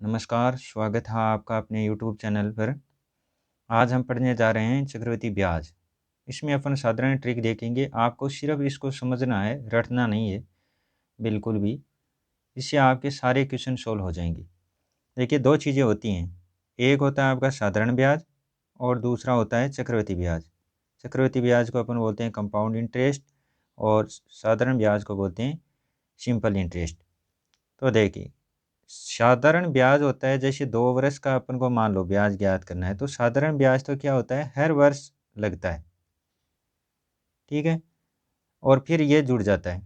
नमस्कार, स्वागत है आपका अपने यूट्यूब चैनल पर। आज हम पढ़ने जा रहे हैं चक्रवृद्धि ब्याज। इसमें अपन साधारण ट्रिक देखेंगे, आपको सिर्फ इसको समझना है, रटना नहीं है बिल्कुल भी। इससे आपके सारे क्वेश्चन सॉल्व हो जाएंगे। देखिए, दो चीज़ें होती हैं, एक होता है आपका साधारण ब्याज और दूसरा होता है चक्रवृद्धि ब्याज। चक्रवृद्धि ब्याज को अपन बोलते हैं कंपाउंड इंटरेस्ट और साधारण ब्याज को बोलते हैं सिंपल इंटरेस्ट। तो देखिए, साधारण ब्याज होता है जैसे 2 वर्ष का अपन को मान लो ब्याज ज्ञात करना है, तो साधारण ब्याज तो क्या होता है, हर वर्ष लगता है, ठीक है। और फिर ये जुड़ जाता है,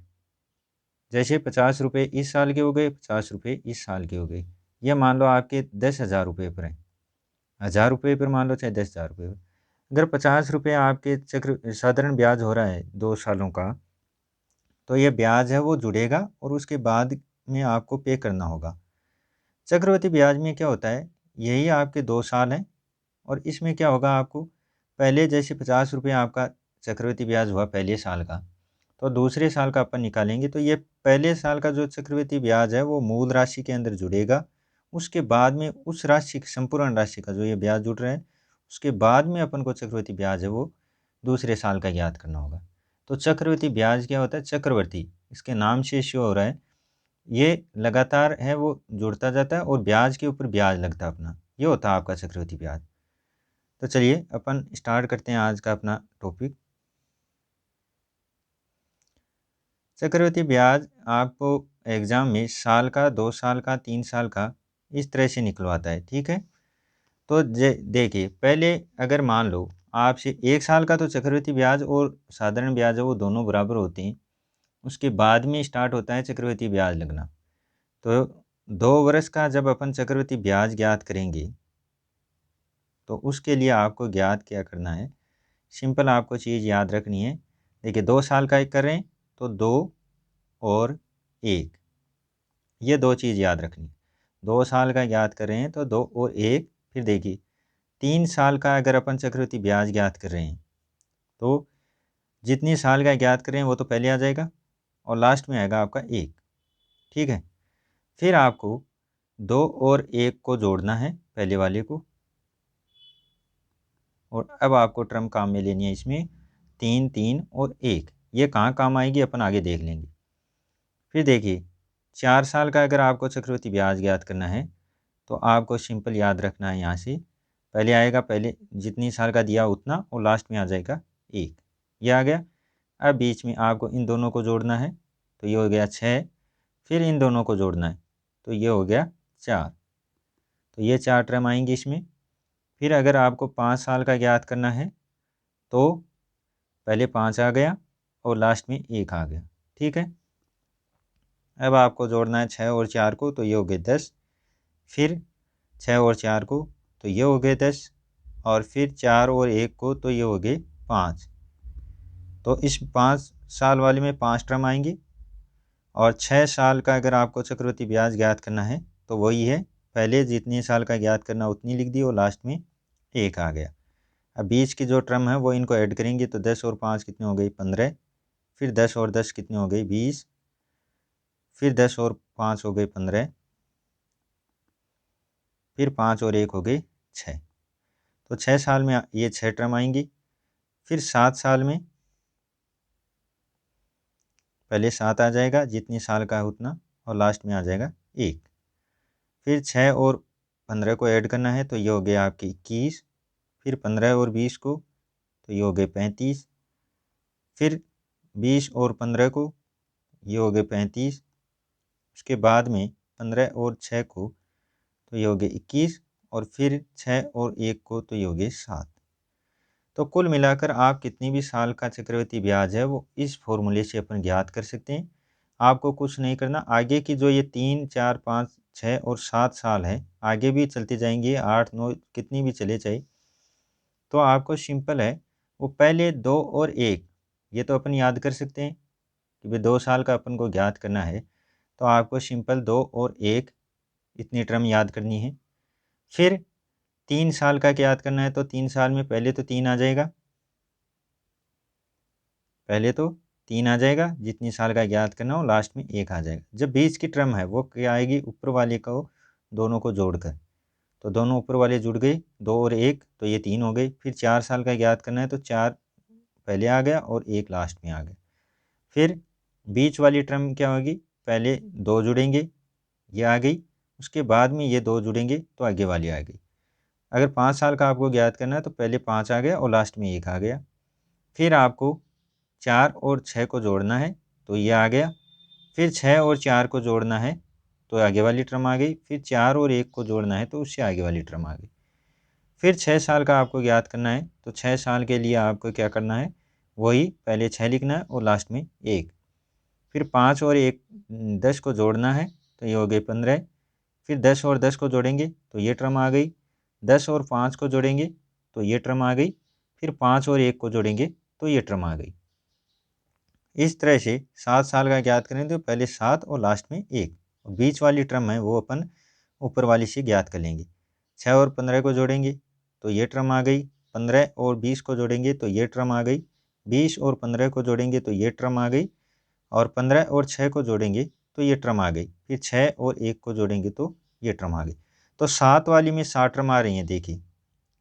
जैसे 50 रुपये इस साल के हो गए, 50 रुपये इस साल के हो गए। ये मान लो आपके 10,000 रुपये पर है, 1,000 रुपये पर मान लो चाहे 10,000 रुपये पर। अगर 50 रुपये आपके चक्र साधारण ब्याज हो रहा है 2 सालों का, तो ये ब्याज है वो जुड़ेगा और उसके बाद में आपको पे करना होगा। चक्रवृद्धि ब्याज में क्या होता है, यही आपके 2 साल हैं और इसमें क्या होगा आपको, पहले जैसे 50 रुपये आपका चक्रवृद्धि ब्याज हुआ पहले साल का, तो दूसरे साल का अपन निकालेंगे तो ये पहले साल का जो चक्रवृद्धि ब्याज है वो मूल राशि के अंदर जुड़ेगा। उसके बाद में उस राशि संपूर्ण राशि का जो ये ब्याज जुड़ रहा है, उसके बाद में अपन को चक्रवृद्धि ब्याज है वो दूसरे साल का ज्ञात करना होगा। तो चक्रवृद्धि ब्याज क्या होता है, चक्रवर्ती, इसके नाम से शो हो रहा है, ये लगातार है वो जुड़ता जाता है और ब्याज के ऊपर ब्याज लगता है अपना, ये होता है आपका चक्रवृद्धि ब्याज। तो चलिए अपन स्टार्ट करते हैं आज का अपना टॉपिक। चक्रवृद्धि ब्याज आपको एग्ज़ाम में साल का, 2 साल का, 3 साल का इस तरह से निकलवाता है, ठीक है। तो देखिए, पहले अगर मान लो आपसे 1 साल का, तो चक्रवृद्धि ब्याज और साधारण ब्याज है वो दोनों बराबर होते हैं। उसके बाद में स्टार्ट होता है चक्रवृद्धि ब्याज लगना। तो 2 वर्ष का जब अपन चक्रवृद्धि ब्याज ज्ञात करेंगे, तो उसके लिए आपको ज्ञात क्या करना है, सिंपल आपको चीज़ याद रखनी है। देखिए, 2 साल का एक कर रहे हैं तो 2 और 1, ये दो चीज़ याद रखनी है। 2 साल का ज्ञात कर रहे हैं तो 2 और 1। फिर देखिए, 3 साल का अगर अपन चक्रवृद्धि ब्याज ज्ञात कर रहे हैं, तो जितनी साल का ज्ञात कर रहे हैं वो तो पहले आ जाएगा और लास्ट में आएगा आपका 1, ठीक है। फिर आपको 2 और 1 को जोड़ना है पहले वाले को, और अब आपको टर्म काम में लेनी है इसमें 3, 3 और 1। ये कहाँ काम आएगी अपन आगे देख लेंगे। फिर देखिए, 4 साल का अगर आपको चक्रवृद्धि ब्याज ज्ञात करना है, तो आपको सिंपल याद रखना है, यहाँ से पहले आएगा, पहले जितनी साल का दिया उतना, और लास्ट में आ जाएगा 1, ये आ गया। अब बीच में आपको इन दोनों को जोड़ना है, तो ये हो गया 6। फिर इन दोनों को जोड़ना है, तो ये हो गया 4। तो ये 4 टर्म आएंगे इसमें। फिर अगर आपको 5 साल का ज्ञात करना है, तो पहले 5 आ गया और लास्ट में 1 आ गया, ठीक है। अब आपको जोड़ना है 6 और 4 को, तो ये हो गए 10। फिर 6 और 4 को, तो ये हो गए 10। और फिर 4 और 1 को, तो ये हो गए 5। तो इस 5 साल वाले में 5 टर्म आएंगे। और 6 साल का अगर आपको चक्रवृद्धि ब्याज ज्ञात करना है, तो वही है, पहले जितनी साल का ज्ञात करना उतनी लिख दी और लास्ट में 1 आ गया। अब बीच की जो टर्म है वो इनको ऐड करेंगे, तो 10 और 5 कितने हो गई, 15। फिर 10 और 10 कितने हो गई, 20। फिर 10 और 5 हो गए 15। फिर 5 और 1 हो गए 6। तो 6 साल में ये 6 टर्म आएंगी। फिर 7 साल में पहले 7 आ जाएगा, जितनी साल का है उतना, और लास्ट में आ जाएगा 1। फिर 6 और 15 को ऐड करना है, तो ये हो गया आपके 21। फिर 15 और 20 को, तो ये हो गए 35। फिर 20 और 15 को, ये हो गए 35। उसके बाद में 15 और 6 को, तो ये हो गए 21। और फिर 6 और 1 को, तो ये हो गए 7। तो कुल मिलाकर आप कितनी भी साल का चक्रवृद्धि ब्याज है वो इस फॉर्मूले से अपन ज्ञात कर सकते हैं। आपको कुछ नहीं करना, आगे की जो ये 3, 4, 5, 6 और 7 साल है, आगे भी चलते जाएंगे, 8, 9 कितनी भी चले जाए, तो आपको सिंपल है, वो पहले 2 और 1, ये तो अपन याद कर सकते हैं कि भाई 2 साल का अपन को ज्ञात करना है, तो आपको सिंपल 2 और 1 इतनी टर्म याद करनी है। फिर 3 साल का याद करना है, तो 3 साल में पहले तो 3 आ जाएगा, पहले तो 3 आ जाएगा, जितनी साल का ज्ञात करना हो, लास्ट में 1 आ जाएगा। जब बीच की टर्म है वो क्या आएगी, ऊपर वाले को दोनों को जोड़कर। तो दोनों ऊपर वाले जुड़ गए, 2 और 1 तो ये 3 हो गए। फिर 4 साल का ज्ञात करना है तो 4 पहले आ गया और 1 लास्ट में आ गया। फिर बीच वाली टर्म क्या होगी, पहले 2 जुड़ेंगे, ये आ गई, उसके बाद में ये 2 जुड़ेंगे तो आगे वाली आ गई। अगर 5 साल का आपको ज्ञात करना है तो पहले 5 आ गया और लास्ट में 1 आ गया। फिर आपको 4 और 6 को जोड़ना है तो ये आ गया। फिर 6 और 4 को जोड़ना है तो आगे वाली टर्म आ गई। फिर 4 और 1 को जोड़ना है तो उससे आगे वाली टर्म आ गई। फिर 6 साल का आपको ज्ञात करना है तो 6 साल के लिए आपको क्या करना है, वही पहले 6 लिखना है और लास्ट में 1। फिर 5 और 1 10 को जोड़ना है तो ये हो गए 15। फिर 10 और 10 को जोड़ेंगे तो ये टर्म आ गई। 10 और 5 को जोड़ेंगे तो ये टर्म आ गई। फिर 5 और 1 को जोड़ेंगे तो ये टर्म आ गई। इस तरह से 7 साल का ज्ञात करें तो पहले 7 और लास्ट में 1, और बीच वाली टर्म है वो अपन ऊपर वाली से ज्ञात कर लेंगे। 6 और 15 को जोड़ेंगे तो ये टर्म आ गई। 15 और 20 को जोड़ेंगे तो ये टर्म आ गई। 20 और 15 को जोड़ेंगे तो ये टर्म आ गई। और 15 और 6 को जोड़ेंगे तो ये टर्म आ गई। फिर 6 और 1 को जोड़ेंगे तो ये टर्म आ गई। तो 7 वाली में 7 टर्म आ रही हैं, देखिए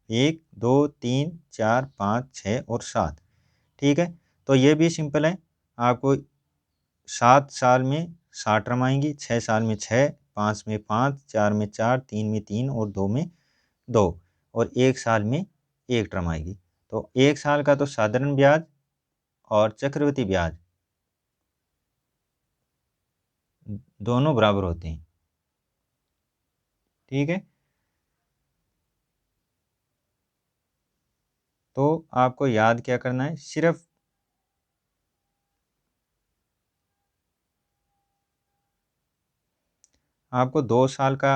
1 2 3 4 5 6 और 7। ठीक है, तो ये भी सिंपल है। आपको 7 साल में 7 टर्म आएंगी, 6 साल में 6, 5 में 5, 4 में 4, 3 में 3 और 2 में 2, और 1 साल में 1 टर्म आएगी। तो 1 साल का तो साधारण ब्याज और चक्रवृद्धि ब्याज दोनों बराबर होते हैं। ठीक है, तो आपको याद क्या करना है, सिर्फ आपको 2 साल का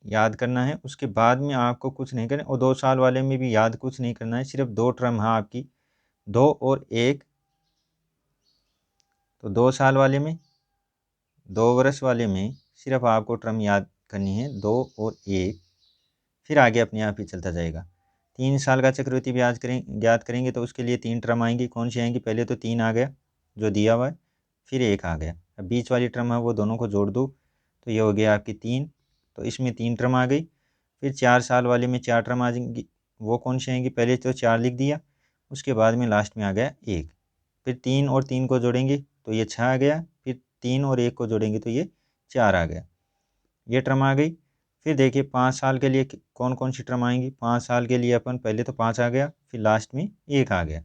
याद करना है, उसके बाद में आपको कुछ नहीं करना, और 2 साल वाले में भी याद कुछ नहीं करना है, सिर्फ 2 टर्म है आपकी, 2 और 1। तो 2 साल वाले में, 2 वर्ष वाले में सिर्फ आपको टर्म याद करनी है 2 और 1, फिर आगे अपने आप ही चलता जाएगा। 3 साल का चक्रवृद्धि ब्याज ज्ञात करेंगे तो उसके लिए 3 टर्म आएंगी। कौन सी आएंगी, पहले तो 3 आ गया जो दिया हुआ है, फिर 1 आ गया। अब बीच वाली टर्म है वो दोनों को जोड़ दो तो ये हो गया आपकी 3, तो इसमें 3 टर्म आ गई। फिर 4 साल वाले में 4 टर्म आ जाएंगी, वो कौन सी आएंगी, पहले तो 4 लिख दिया, उसके बाद में लास्ट में आ गया 1। फिर 3 और 3 को जोड़ेंगे तो ये 6 आ गया। फिर 3 और 1 को जोड़ेंगे तो ये 4 आ गया, ये टर्म आ गई। फिर देखिए 5 साल के लिए कौन कौन सी टर्म आएंगी। 5 साल के लिए अपन पहले तो 5 आ गया, फिर लास्ट में 1 आ गया।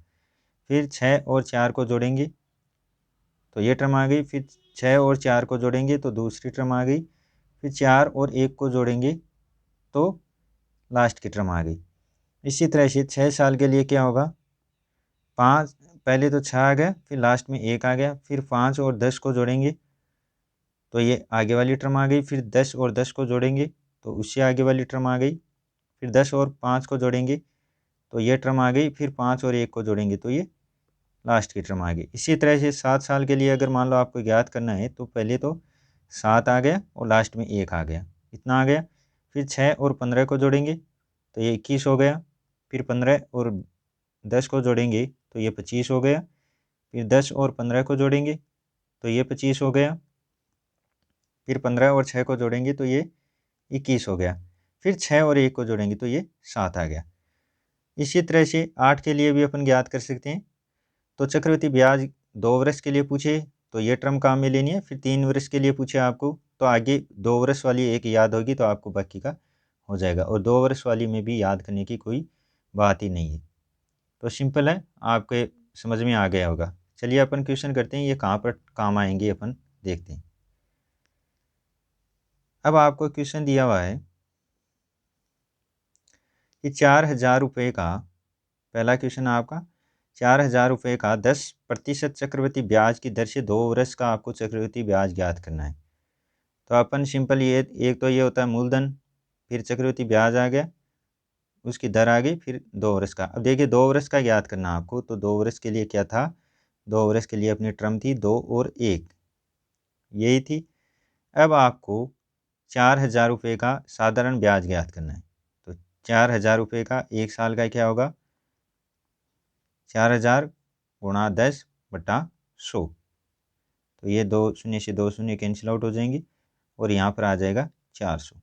फिर 6 और 4 को जोड़ेंगे तो ये टर्म आ गई। फिर 6 और 4 को जोड़ेंगे तो दूसरी टर्म आ गई। फिर 4 और 1 को जोड़ेंगे तो लास्ट की टर्म आ गई। इसी तरह से 6 साल के लिए क्या होगा, 5 पहले तो 6 आ गया, फिर लास्ट में 1 आ गया। फिर 5 और 10 को जोड़ेंगे तो ये आगे वाली टर्म आ गई। फिर 10 और 10 को जोड़ेंगे तो उससे आगे वाली टर्म आ गई। फिर 10 और 5 को जोड़ेंगे तो ये टर्म आ गई। फिर 5 और 1 को जोड़ेंगे तो ये लास्ट की टर्म आ गई। इसी तरह से 7 साल के लिए अगर मान लो आपको ज्ञात करना है तो पहले तो 7 आ गया और लास्ट में 1 आ गया, इतना आ गया। फिर 6 और 15 को जोड़ेंगे तो ये 21 हो गया। फिर 15 और 10 को जोड़ेंगे तो ये 25 हो गया। फिर 10 और 15 को जोड़ेंगे तो ये 25 हो गया। फिर 15 और 6 को जोड़ेंगे तो ये 21 हो गया। फिर 6 और 1 को जोड़ेंगे तो ये 7 आ गया। इसी तरह से 8 के लिए भी अपन ज्ञात कर सकते हैं। तो चक्रवृद्धि ब्याज 2 वर्ष के लिए पूछे तो ये टर्म काम में लेनी है। फिर 3 वर्ष के लिए पूछे आपको तो आगे 2 वर्ष वाली एक याद होगी तो आपको बाकी का हो जाएगा, और 2 वर्ष वाली में भी याद करने की कोई बात ही नहीं है। तो सिंपल है, आपके समझ में आ गया होगा। चलिए अपन क्वेश्चन करते हैं, ये कहाँ पर काम आएंगे अपन देखते हैं। अब आपको क्वेश्चन दिया हुआ है कि 4,000 रुपये का, पहला क्वेश्चन आपका 4,000 रुपये का 10% चक्रवृद्धि ब्याज की दर से 2 वर्ष का आपको चक्रवृद्धि ब्याज ज्ञात करना है। तो अपन सिंपल ये एक तो ये होता है मूलधन, फिर चक्रवृद्धि ब्याज आ गया, उसकी दर आ गई, फिर 2 वर्ष का। अब देखिए 2 वर्ष का ज्ञात करना आपको, तो 2 वर्ष के लिए क्या था, 2 वर्ष के लिए अपनी टर्म थी 2 और 1, यही थी। अब आपको 4,000 रुपये का साधारण ब्याज ज्ञात करना है। तो 4,000 रुपये का 1 साल का क्या होगा, 4,000 गुणा 10/100। तो ये 2 शून्य से 2 शून्य कैंसिल आउट हो जाएंगी और यहाँ पर आ जाएगा 400।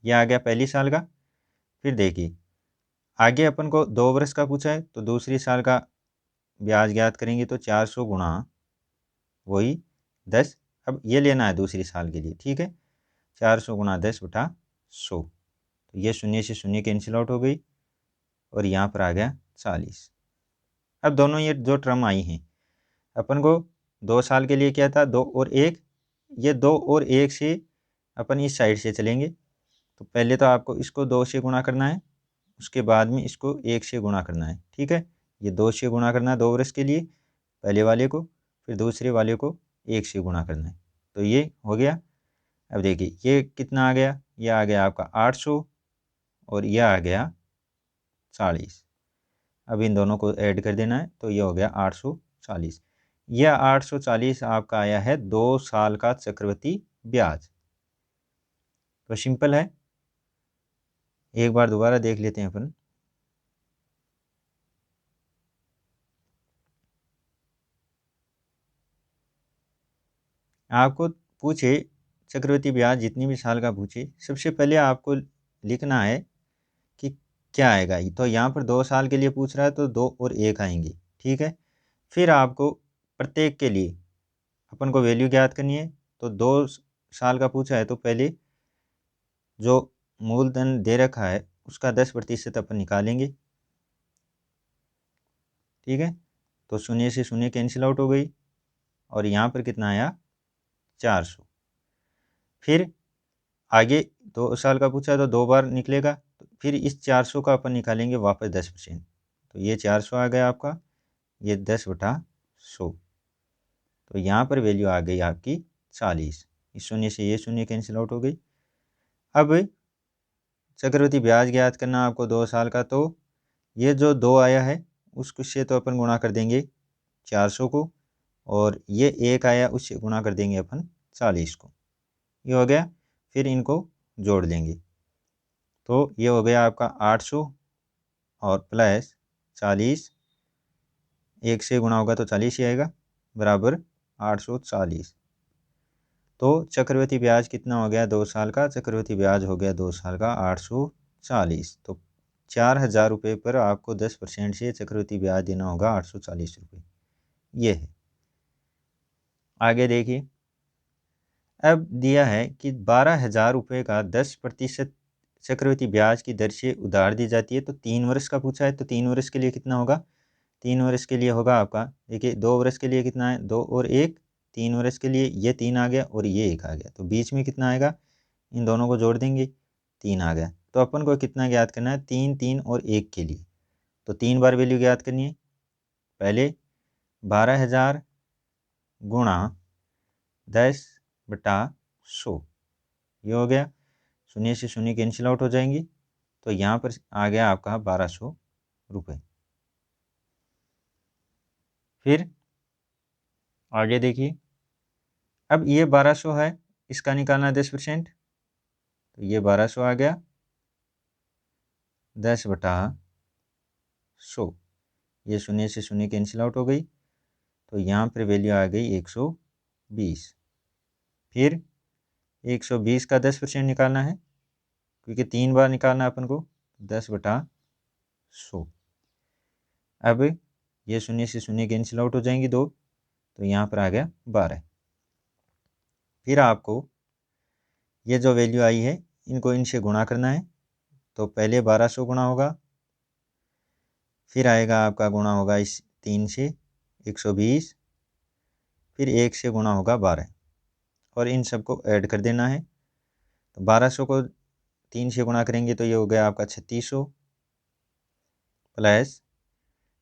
ये आ गया पहली साल का। फिर देखिए आगे अपन को 2 वर्ष का पूछा है, तो दूसरी साल का ब्याज ज्ञात करेंगे, तो 400 गुणा वही 10। अब ये लेना है दूसरी साल के लिए, ठीक है। 400 गुणा 10/100, तो ये शून्य से शून्य कैंसिल आउट हो गई और यहाँ पर आ गया 40। अब दोनों ये जो टर्म आई हैं, अपन को 2 साल के लिए क्या था, 2 और 1, ये 2 और 1 से अपन इस साइड से चलेंगे। तो पहले तो आपको इसको 2 से गुणा करना है, उसके बाद में इसको 1 से गुणा करना है, ठीक है। ये 2 से गुणा करना है 2 वर्ष के लिए पहले वाले को, फिर दूसरे वाले को 1 से गुणा करना है, तो ये हो गया। अब देखिए ये कितना आ गया, ये आ गया आपका 800 और ये आ गया 40। अब इन दोनों को ऐड कर देना है, तो ये हो गया 840। यह 840 आपका आया है 2 साल का चक्रवृद्धि ब्याज। तो सिंपल है, एक बार दोबारा देख लेते हैं अपन। आपको पूछे चक्रवृद्धि ब्याज जितनी भी साल का पूछे, सबसे पहले आपको लिखना है कि क्या आएगा। तो यहाँ पर 2 साल के लिए पूछ रहा है, तो 2 और 1 आएंगे, ठीक है। फिर आपको प्रत्येक के लिए अपन को वैल्यू ज्ञात करनी है। तो 2 साल का पूछा है, तो पहले जो मूलधन दे रखा है उसका 10% अपन निकालेंगे, ठीक है। तो शून्य से शून्य कैंसिल आउट हो गई और यहाँ पर कितना आया 400। फिर आगे 2 साल का पूछा है, तो 2 बार निकलेगा, तो फिर इस 400 का अपन निकालेंगे वापस 10%। तो ये 400 आ गया आपका, ये 10/100, तो यहाँ पर वैल्यू आ गई आपकी 40। इस शून्य से ये शून्य कैंसिल आउट हो गई। अब चक्रवृद्धि ब्याज ज्ञात करना आपको 2 साल का, तो ये जो 2 आया है उसको से तो अपन गुणा कर देंगे 400 को, और ये 1 आया उससे गुणा कर देंगे अपन 40 को, ये हो गया। फिर इनको जोड़ देंगे, तो ये हो गया आपका 800 और प्लस 40, 1 से गुणा होगा तो 40 ही आएगा, बराबर 840। तो चक्रवृद्धि ब्याज कितना हो गया 2 साल का, चक्रवृद्धि ब्याज हो गया 2 साल का 840। तो 4,000 रुपये पर आपको 10% से चक्रवृद्धि ब्याज देना होगा 840 रुपये, ये है। आगे देखिए, अब दिया है कि 12,000 रुपये का 10% चक्रवृद्धि ब्याज की दर से उधार दी जाती है। तो 3 वर्ष का पूछा है, तो 3 वर्ष के लिए कितना होगा, 3 वर्ष के लिए होगा आपका, देखिए 2 वर्ष के लिए कितना है 2 और 1, 3 वर्ष के लिए ये 3 आ गया और ये 1 आ गया, तो बीच में कितना आएगा, इन दोनों को जोड़ देंगे, 3 आ गया। तो अपन को कितना ज्ञात करना है, 3, 3 और 1 के लिए, तो 3 बार वैल्यू ज्ञात करनी है। पहले 12,000 गुणा 10/100, ये हो गया, शून्य से शून्य कैंसिल आउट हो जाएंगी, तो यहाँ पर आ गया आपका 1200 रुपये। फिर आगे देखिए, अब ये 1200 है, इसका निकालना 10%, तो ये 1200 आ गया 10/100, ये शून्य से शून्य कैंसिल आउट हो गई, तो यहाँ पर वैल्यू आ गई 120। फिर 120 का 10% निकालना है, क्योंकि 3 बार निकालना है अपन को, 10/100। अब ये शून्य से शून्य कैंसिल आउट हो जाएंगी 2, तो यहाँ पर आ गया 12। फिर आपको ये जो वैल्यू आई है इनको इनसे गुणा करना है। तो पहले 1200 गुणा होगा, फिर आएगा आपका गुणा होगा इस 3 से 120, फिर 1 से गुणा होगा 12, और इन सबको ऐड कर देना है। तो 1200 को 3 से गुणा करेंगे, तो ये हो गया आपका 3600, प्लस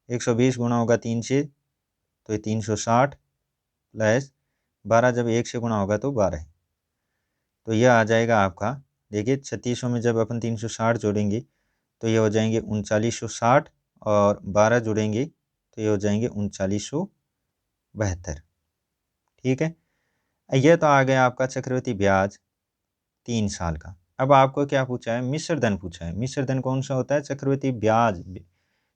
120 गुणा होगा 3 से, तो ये 360, प्लस 12 जब 1 से गुणा होगा तो 12, तो यह आ जाएगा आपका। देखिए 3600 में जब अपन 360 जोड़ेंगे, तो ये हो जाएंगे 3960, और 12 जोड़ेंगे तो ये हो जाएंगे 3972, ठीक है। यह तो आ गया आपका चक्रवृद्धि ब्याज 3 साल का। अब आपको क्या पूछा है, मिश्र धन पूछा है। मिश्र धन कौन सा होता है, चक्रवृद्धि ब्याज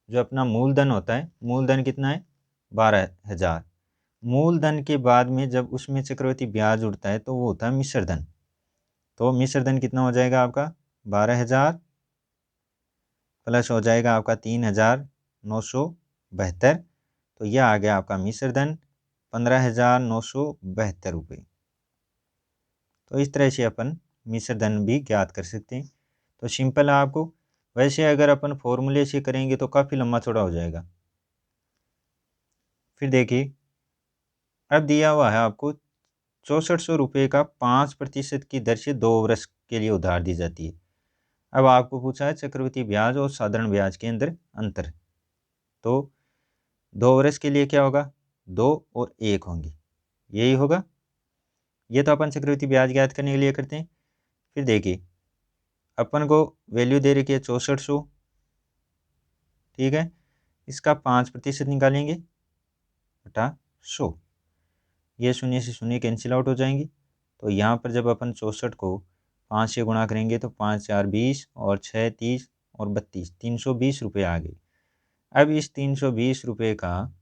जो अपना मूलधन होता है, मूलधन कितना है 12,000, मूलधन के बाद में जब उसमें चक्रवृद्धि ब्याज उठता है तो वो होता है मिश्र धन। तो मिश्र धन कितना हो जाएगा आपका 12,000 प्लस हो जाएगा आपका 3,972। तो यह आ गया आपका मिश्र धन 15,972 रुपये। तो इस तरह से अपन मिश्र धन भी ज्ञात कर सकते हैं। तो सिंपल है आपको। वैसे अगर अपन फॉर्मूले से करेंगे तो काफ़ी लंबा चौड़ा हो जाएगा। फिर देखिए, अब दिया हुआ है आपको 6400 रुपये का 5% की दर से 2 वर्ष के लिए उधार दी जाती है। अब आपको पूछा है चक्रवृद्धि ब्याज और साधारण ब्याज के अंदर अंतर। तो 2 वर्ष के लिए क्या होगा, 2 और 1 होंगे, यही होगा। ये तो अपन चक्रवृद्धि ब्याज ज्ञात करने के लिए करते हैं। फिर देखिए, अपन को वैल्यू दे रखी है 6400, ठीक है। इसका 5% निकालेंगे बटा 100, ये शून्य से शून्य कैंसिल आउट हो जाएंगे। तो यहाँ पर जब अपन 64 को 5 से गुणा करेंगे तो 5 4 20 और 6 30 और 32, 320 रुपये आ गए। अब इस 320 रुपये का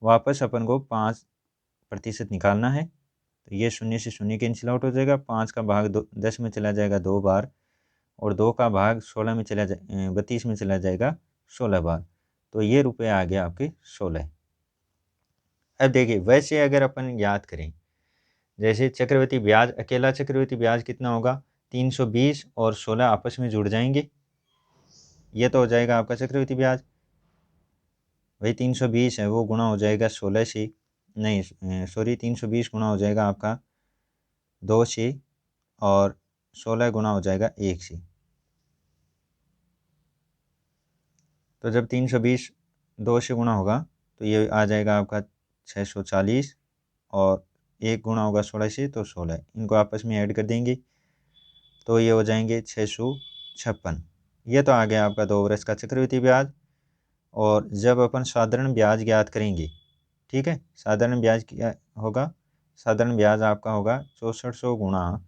वापस अपन को 5% निकालना है। तो ये शून्य से शून्य कैंसिल आउट हो जाएगा। 5 का भाग 10 में चला जाएगा 2 बार, और 2 का भाग 16 में चला 32 में चला जाएगा 16 बार। तो ये रुपये आ गया आपके 16। अब देखिए, वैसे अगर अपन याद करें, जैसे चक्रवृद्धि ब्याज, अकेला चक्रवृद्धि ब्याज कितना होगा, 320 और 16 आपस में जुड़ जाएंगे, ये तो हो जाएगा आपका चक्रवृद्धि ब्याज। वही 320 है वो गुणा हो जाएगा 16 से, नहीं सॉरी 320 गुणा हो जाएगा आपका 2 से, और 16 गुणा हो जाएगा 1 से। तो जब 320 2 से गुणा होगा तो ये आ जाएगा आपका 640, और 1 गुणा होगा 16 से तो 16, इनको आपस में ऐड कर देंगे तो ये हो जाएंगे 656। ये तो आ गया आपका 2 वर्ष का चक्रवृद्धि ब्याज। और जब अपन साधारण ब्याज ज्ञात करेंगे, ठीक है, साधारण ब्याज क्या होगा, साधारण ब्याज आपका होगा 6400 गुणा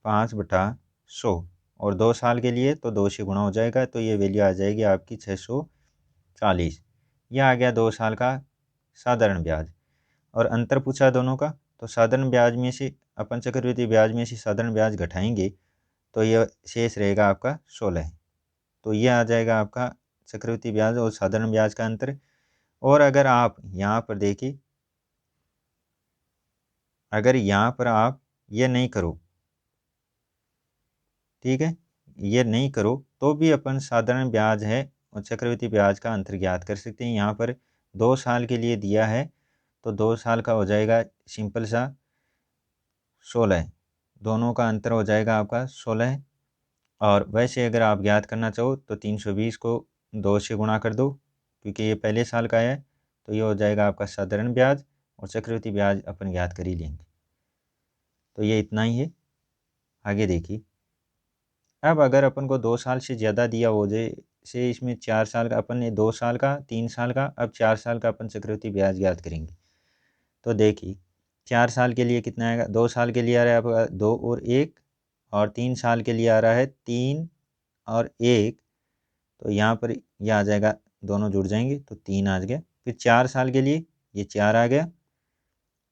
5/100, और 2 साल के लिए तो 2 से गुणा हो जाएगा, तो ये वैल्यू आ जाएगी आपकी 640। यह आ गया 2 साल का साधारण ब्याज। और अंतर पूछा दोनों का, तो साधारण ब्याज में से अपन चक्रवृद्धि ब्याज में से साधारण ब्याज घटाएंगे तो यह शेष रहेगा आपका 16। तो यह आ जाएगा आपका चक्रवृद्धि ब्याज और साधारण ब्याज का अंतर। और अगर आप यहाँ पर देखिए, अगर यहाँ पर आप ये नहीं करो, ठीक है, ये नहीं करो तो भी अपन साधारण ब्याज है और चक्रवृद्धि ब्याज का अंतर ज्ञात कर सकते हैं। यहाँ पर 2 साल के लिए दिया है तो 2 साल का हो जाएगा सिंपल सा 16, दोनों का अंतर हो जाएगा आपका 16। और वैसे अगर आप ज्ञात करना चाहो तो 320 को 2 से गुणा कर दो, क्योंकि ये पहले साल का है, तो ये हो जाएगा आपका साधारण ब्याज, और चक्रवृद्धि ब्याज अपन ज्ञात कर ही लेंगे। तो ये इतना ही है। आगे देखिए, अब अगर अपन को 2 साल से ज़्यादा दिया हो, जैसे इसमें 4 साल का, अपन ने 2 साल का, 3 साल का, अब 4 साल का अपन चक्रवृद्धि ब्याज ज्ञात करेंगे। तो देखिए, 4 साल के लिए कितना आएगा, 2 साल के लिए आ रहा है आपका 2 और 1, और 3 साल के लिए आ रहा है 3 और 1। तो यहाँ पर यह आ जाएगा, दोनों जुड़ जाएंगे तो 3 आ गया। फिर 4 साल के लिए ये 4 आ गया,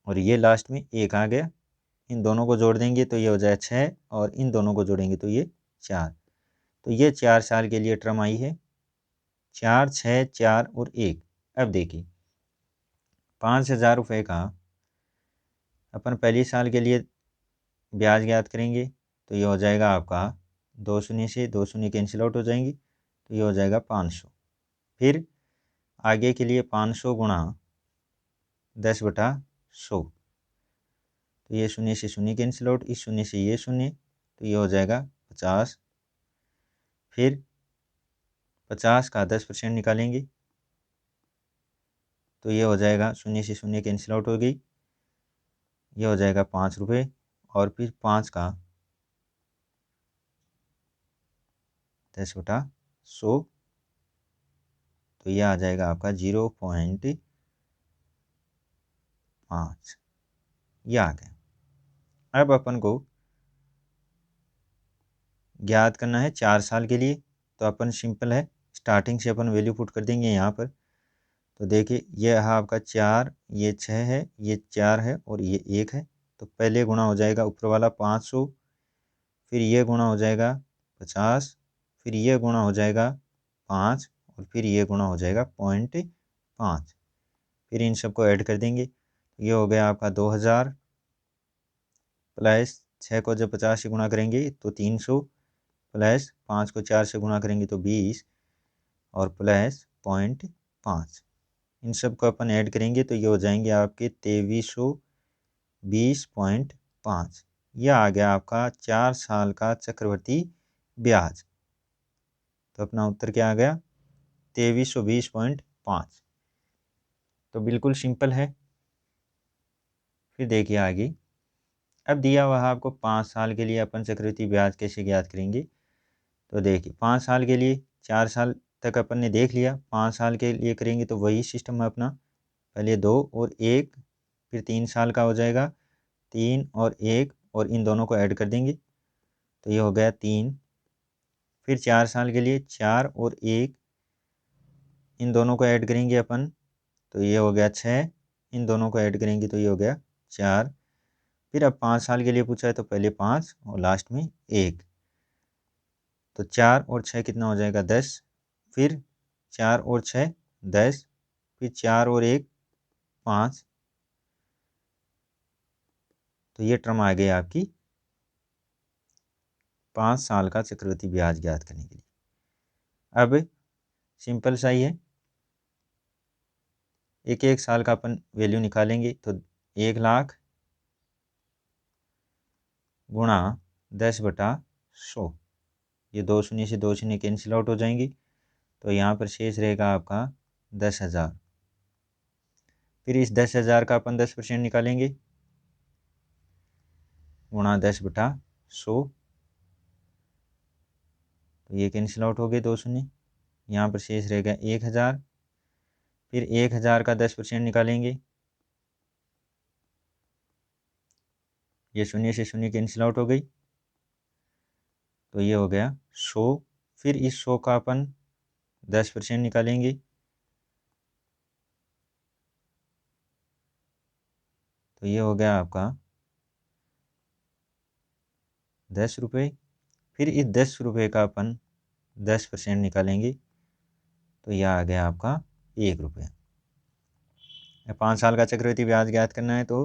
और ये लास्ट में 1 आ गया। इन दोनों को जोड़ देंगे तो ये हो जाए 6, और इन दोनों को जोड़ेंगे तो ये 4। तो ये 4 साल के लिए टर्म आई है, 4 6 4 और 1। अब देखिए, 5,000 रुपये का अपन पहले साल के लिए ब्याज ज्ञात करेंगे, तो ये हो जाएगा आपका 2 शून्य से 2 शून्य कैंसिल आउट हो जाएंगे, तो ये हो जाएगा 500। फिर आगे के लिए 500 गुणा 10/100, तो ये शून्य से शून्य कैंसिल आउट, इस शून्य से ये शून्य, तो ये हो जाएगा 50। फिर 50 का 10% निकालेंगे तो ये हो जाएगा, शून्य से शून्य कैंसिल आउट हो गई, ये हो जाएगा 5 रुपये। और फिर 5 का 10/100, तो यह आ जाएगा आपका 0.5, यह आ गया। अब अपन को ज्ञात करना है 4 साल के लिए, तो अपन सिंपल है, स्टार्टिंग से अपन वैल्यू पुट कर देंगे यहाँ पर। तो देखिए, ये है आपका 4, ये 6 है, ये 4 है, और ये 1 है। तो पहले गुणा हो जाएगा ऊपर वाला 500, फिर ये गुणा हो जाएगा 50, फिर ये गुणा हो जाएगा 5 और फिर ये गुणा हो जाएगा 0.5। फिर इन सबको ऐड कर देंगे, ये हो गया आपका 2000 प्लस 6 को जब 50 से गुणा करेंगे तो 300 प्लस 5 को 4 से गुणा करेंगे तो 20 और प्लस 0.5। इन सब को अपन ऐड करेंगे तो ये हो जाएंगे आपके 2320.5। यह आ गया आपका 4 साल का चक्रवर्ती ब्याज। तो अपना उत्तर क्या आ गया? 2320.5। तो बिल्कुल सिंपल है। फिर देखिए आगे, अब दिया हुआ आपको 5 साल के लिए अपन चक्रवृद्धि ब्याज कैसे ज्ञात करेंगे। तो देखिए 5 साल के लिए, 4 साल तक अपन ने देख लिया, 5 साल के लिए करेंगे तो वही सिस्टम है अपना, पहले 2 और 1, फिर 3 साल का हो जाएगा 3 और 1 और इन दोनों को ऐड कर देंगे तो ये हो गया 3। फिर 4 साल के लिए 4 और 1, इन दोनों को ऐड करेंगे अपन तो ये हो गया 6, इन दोनों को ऐड करेंगे तो ये हो गया 4। फिर अब 5 साल के लिए पूछा है तो पहले 5 और लास्ट में 1, तो 4 और 6 कितना हो जाएगा 10। फिर 4 और 6 10, फिर 4 और 1 5। तो ये टर्म आ गई आपकी 5 साल का चक्रवृद्धि ब्याज ज्ञात करने के लिए। अब सिंपल सा ही है, एक एक साल का अपन वैल्यू निकालेंगे तो 1,00,000 गुणा 10/100, ये 2 शून्य से 2 शून्य कैंसिल आउट हो जाएंगी तो यहाँ पर शेष रहेगा आपका 10,000। फिर इस 10,000 का अपन 10% निकालेंगे गुणा 10/100, तो ये कैंसिल आउट हो गए 2 शून्य, यहाँ पर शेष रहेगा 1,000। फिर 1,000 का 10% निकालेंगे, ये शून्य से शून्य कैंसिल आउट हो गई तो ये हो गया 100। फिर इस 100 का अपन 10% निकालेंगे तो ये हो गया आपका 10 रुपये। फिर इस 10 रुपये का अपन 10% निकालेंगे तो यह आ गया आपका 1 रुपये। 5 साल का चक्रवृद्धि ब्याज ज्ञात करना है तो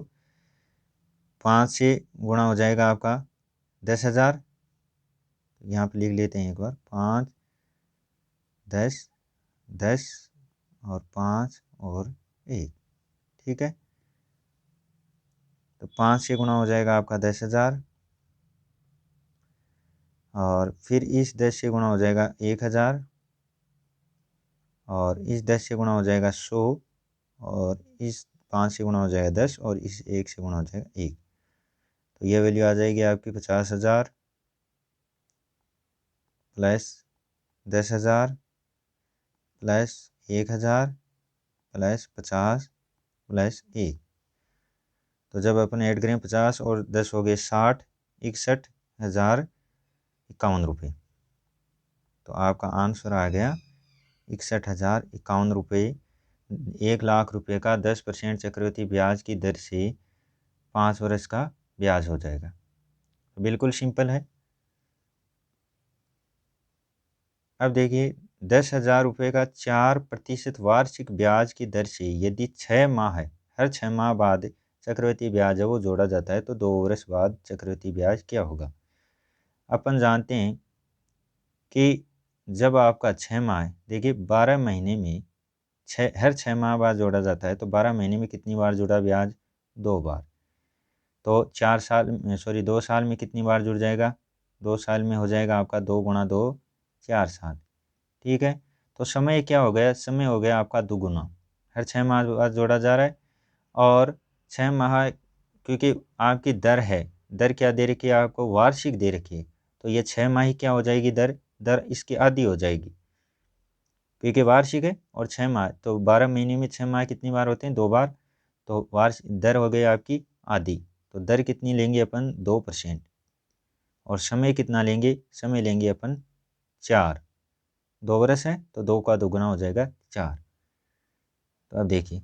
5 से गुणा हो जाएगा आपका 10,000, यहाँ पर लिख लेते हैं एक बार, 5 10 10 और 5 और 1, ठीक है। तो 5 से गुणा हो जाएगा आपका 10,000 और फिर इस 10 से गुणा हो जाएगा 1,000 और इस 10 से गुणा हो जाएगा 100 और इस 5 से गुणा हो जाएगा 10 और इस 1 से गुणा हो जाएगा 1, तो ये वैल्यू आ जाएगी आपकी 50,000 प्लस 10,000 प्लस 1,000 प्लस 50 प्लस 1। तो जब अपन ऐड करें 50 और 10 हो गए 60, 61,051 रुपये। तो आपका आंसर आ गया 61,051 रुपये। 1,00,000 रुपये का 10% चक्रवृद्धि ब्याज की दर से 5 वर्ष का ब्याज हो जाएगा। तो बिल्कुल सिंपल है। अब देखिए 10,000 रुपये का 4% वार्षिक ब्याज की दर से यदि 6 माह है, हर 6 माह बाद चक्रवृद्धि ब्याज है वो जोड़ा जाता है तो 2 वर्ष बाद चक्रवृद्धि ब्याज क्या होगा। अपन जानते हैं कि जब आपका 6 माह है, देखिए 12 महीने में हर 6 माह बाद जोड़ा जाता है तो 12 महीने में कितनी बार जुड़ा ब्याज? 2 बार। तो 2 साल में कितनी बार जुड़ जाएगा? 2 साल में हो जाएगा आपका 2 गुणा 2 4 साल, ठीक है। तो समय क्या हो गया? समय हो गया आपका दुगुना, हर 6 माह बाद जोड़ा जा रहा है और 6 माह, क्योंकि आपकी दर है, दर क्या दे रखी है आपको? वार्षिक दे रखी है, तो ये 6 माह ही क्या हो जाएगी? दर दर इसकी आधी हो जाएगी, क्योंकि वार्षिक है और 6 माह, तो 12 महीने में 6 माह कितनी बार होते हैं? 2 बार। तो वार्षिक दर हो गई आपकी आधी, तो दर कितनी लेंगे अपन? 2%। और समय कितना लेंगे? समय लेंगे अपन 4। 2 वर्ष है तो 2 का दोगुना हो जाएगा 4। तो अब देखिए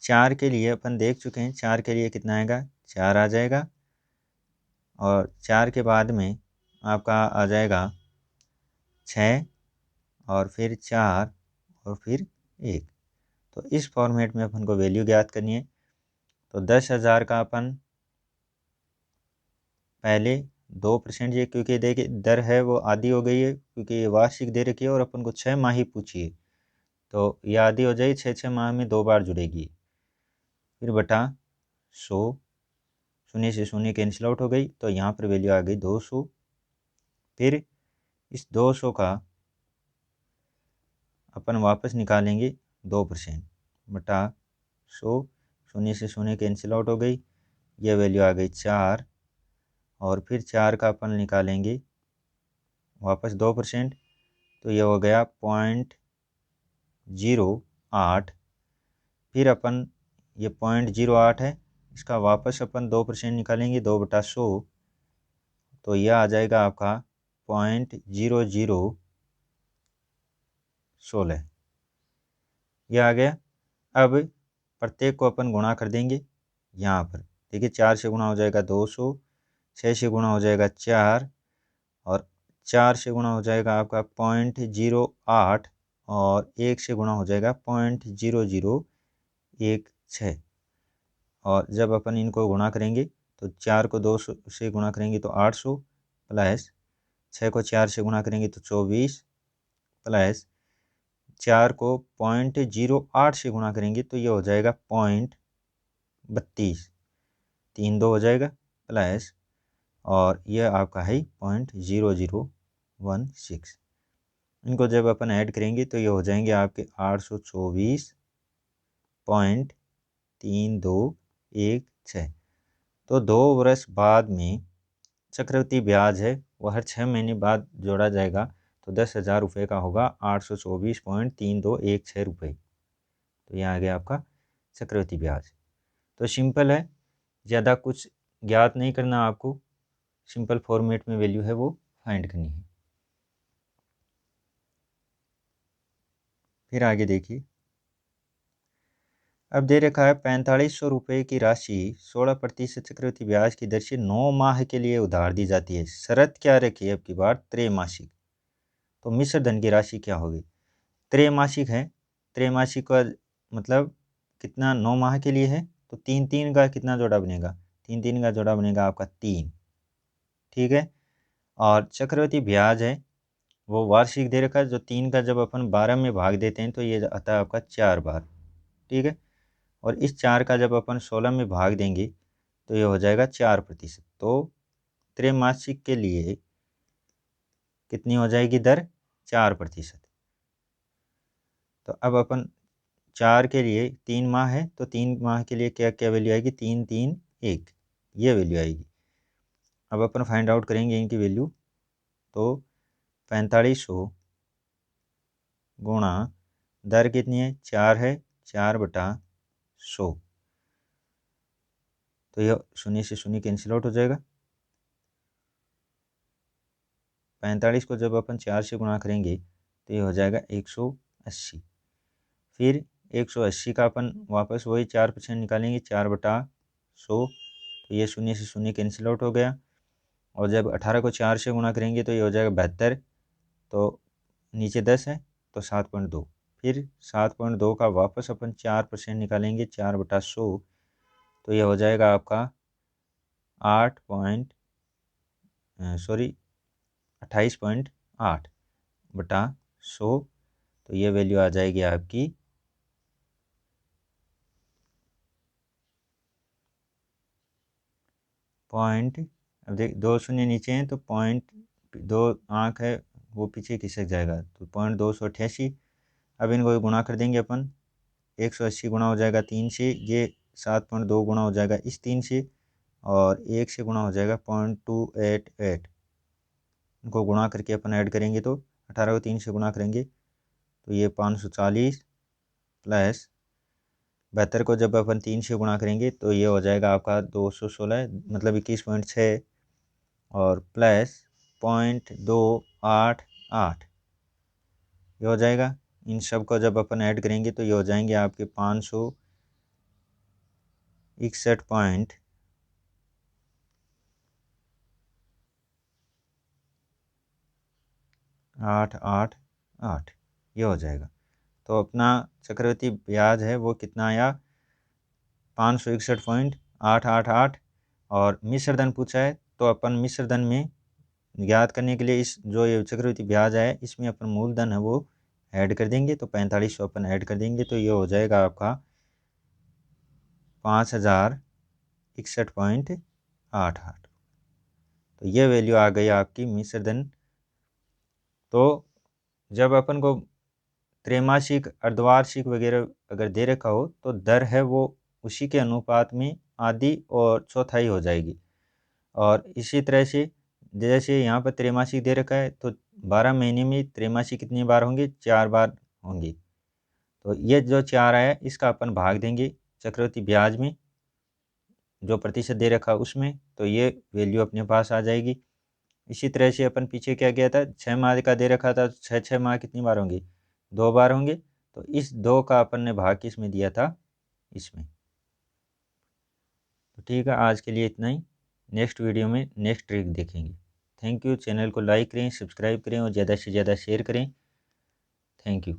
4 के लिए अपन देख चुके हैं, 4 के लिए कितना आएगा, 4 आ जाएगा, और 4 के बाद में आपका आ जाएगा 6, और फिर 4, और फिर 1। तो इस फॉर्मेट में अपन को वैल्यू ज्ञात करनी है। तो 10,000 का अपन पहले 2%, ये क्योंकि देखिए दर है वो आधी हो गई है, क्योंकि ये वार्षिक दे रखी है और अपन को 6 माह ही पूछी है, तो ये आधी हो जाएगी, 6 माह में 2 बार जुड़ेगी। फिर बटा 100, शून्य से शून्य कैंसिल आउट हो गई, तो यहाँ पर वैल्यू आ गई 200। फिर इस 200 का अपन वापस निकालेंगे 2%, बटा 100, शून्य से शून्य कैंसिल आउट हो गई, ये वैल्यू आ गई 4, और फिर 4 का अपन निकालेंगे वापस 2%, तो ये हो गया 0.08। फिर अपन ये 0.08 है, इसका वापस अपन 2% निकालेंगे, 2/100, तो यह आ जाएगा आपका 0.0016, यह आ गया। अब प्रत्येक को अपन गुणा कर देंगे, यहाँ पर देखिए 4 से गुणा हो जाएगा 200, 6 से गुणा हो जाएगा 4, और 4 से गुणा हो जाएगा आपका 0.08, और 1 से गुणा हो जाएगा 0.0016। और जब अपन इनको गुणा करेंगे तो 4 को 2 से गुणा करेंगे तो 800, प्लस 6 को 4 से गुणा करेंगे तो 24, प्लस 4 को 0.08 से गुणा करेंगे तो ये हो जाएगा 0.32, 3 2 हो जाएगा, प्लस और यह आपका है 0.0016। इनको जब अपन ऐड करेंगे तो ये हो जाएंगे आपके 824.3216। तो 2 वर्ष बाद में चक्रवृद्धि ब्याज है वो हर 6 महीने बाद जोड़ा जाएगा, तो 10,000 रुपये का होगा 824.3216 रुपये। तो यहाँ आ गया आपका चक्रवृद्धि ब्याज। तो सिंपल है, ज़्यादा कुछ ज्ञात नहीं करना आपको, सिंपल फॉर्मेट में वैल्यू है वो फाइंड करनी है। फिर आगे देखिए, अब दे रखा है 4500 रुपये की राशि 16% चक्रवृद्धि ब्याज की दर से 9 माह के लिए उधार दी जाती है। शर्त क्या रखी है अब की बार, त्रैमासिक। तो मिश्र धन की राशि क्या होगी, त्रैमासिक है, त्रैमासिक का मतलब कितना, 9 माह के लिए है, तो 3 3 का कितना जोड़ा बनेगा, 3 3 का जोड़ा बनेगा आपका 3, ठीक है। और चक्रवृद्धि ब्याज है वो वार्षिक दे रखा है, जो 3 का जब अपन 12 में भाग देते हैं तो ये आता है आपका 4 बार, ठीक है। और इस 4 का जब अपन 16 में भाग देंगे तो ये हो जाएगा 4%। तो त्रैमासिक के लिए कितनी हो जाएगी दर, 4%। तो अब अपन 4 के लिए 3 माह है, तो 3 माह के लिए क्या क्या वैल्यू आएगी, 3 3 1, ये वैल्यू आएगी। अब अपन फाइंड आउट करेंगे इनकी वैल्यू, तो 4500 गुणा दर कितनी है, 4 है, 4/100, तो यह शून्य से शून्य कैंसिल आउट हो जाएगा। 45 को जब अपन 4 से गुणा करेंगे तो ये हो जाएगा 180। फिर 180 का अपन वापस वही 4% निकालेंगे, 4/100, तो ये शून्य से शून्य कैंसिल आउट हो गया। और जब 18 को 4 से गुणा करेंगे तो ये हो जाएगा 72, तो नीचे 10 है तो 7.2। फिर 7.2 का वापस अपन 4% निकालेंगे, 4/100, तो ये हो जाएगा आपका 28.8/100, तो ये वैल्यू आ जाएगी आपकी पॉइंट, अब देख 2 शून्य नीचे हैं तो 0.2 आँख है वो पीछे खिसक जाएगा, तो 0.288। अब इनको गुणा कर देंगे अपन, 180 गुणा हो जाएगा 3 से, ये 7.2 गुणा हो जाएगा इस 3 से, और 1 से गुणा हो जाएगा 0.288। इनको गुणा करके अपन ऐड करेंगे तो 18 को 3 से गुणा करेंगे तो ये 540, प्लस 72 को जब अपन 3 से गुणा करेंगे तो ये हो जाएगा आपका 216, मतलब 21.6, और प्लस 0.288, ये हो जाएगा। इन सब को जब अपन ऐड करेंगे तो ये हो जाएंगे आपके 500 61.888 ये हो जाएगा। तो अपना चक्रवृद्धि ब्याज है वो कितना आया, 561.888। और मिश्र धन पूछा है तो अपन मिश्र धन में ज्ञात करने के लिए इस जो ये चक्रवृद्धि ब्याज है इसमें अपन मूलधन है वो ऐड कर देंगे, तो 4500 अपन ऐड कर देंगे, तो ये हो जाएगा आपका 5061.88। तो ये वैल्यू आ गई आपकी मिश्र धन। तो जब अपन को त्रैमासिक अर्धवार्षिक वगैरह अगर दे रखा हो तो दर है वो उसी के अनुपात में आधी और चौथाई हो जाएगी। और इसी तरह से जैसे यहाँ पर त्रैमासिक दे रखा है तो 12 महीने में त्रैमासिक कितनी बार होंगे, 4 बार होंगी। तो ये जो 4 आया इसका अपन भाग देंगे चक्रवृद्धि ब्याज में जो प्रतिशत दे रखा उसमें, तो ये वैल्यू अपने पास आ जाएगी। इसी तरह से अपन पीछे क्या किया था, 6 माह का दे रखा था, 6 माह कितनी बार होंगे, 2 बार होंगे। तो इस 2 का अपन ने भाग किस में दिया था, इसमें। तो ठीक है, आज के लिए इतना ही। नेक्स्ट वीडियो में नेक्स्ट ट्रिक देखेंगे। Thank you. चैनल को लाइक करें, सब्सक्राइब करें और ज़्यादा से ज़्यादा शेयर करें। Thank you.